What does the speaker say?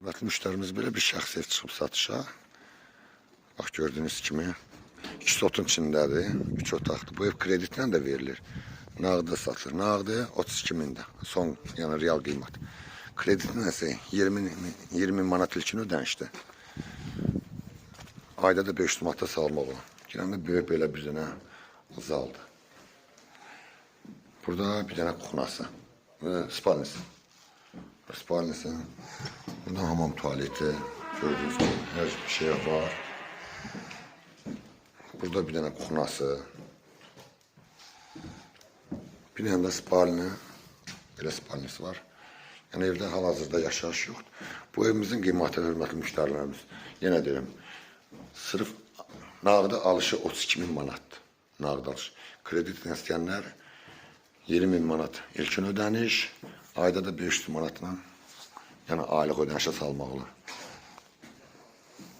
Hörmətli müştərimiz belə bir şəxsiyyət çıxıb satışa. Bax gördüyünüz kimi 2 sotun içindədir, 3 otaqdır. Bu ev kreditlə də verilir. Nağda satılır. Nağdı 32 mində. Son, yəni real qiymət. Kreditlə isə 20 min manat ilkin ödənişdə. Ayda da 500 manata salmaq olan. Girəndə böyük belə bir dənə zaldır. Burada bir dənə kuxnası və spalnisi. Spalnisi. Burada hamam tuvaleti. Gördüğünüz gibi her şey var. Burada bir tane kuxnası. Bir tane de spalni. Belə spalnisi var. Yəni evdə hal-hazırda yaşayış yoxdur. Bu evimizin qiyməti, hörmətli müştərilərimiz. Yenə deyirəm. Sırf nağdı alışı 32 min manatdır. Nağdı alışı. Kreditlə istəyənlər 20 min manat ilkin ödəniş. Ayda da 500 manatla, yəni aylıq ödənişə salmaq olur.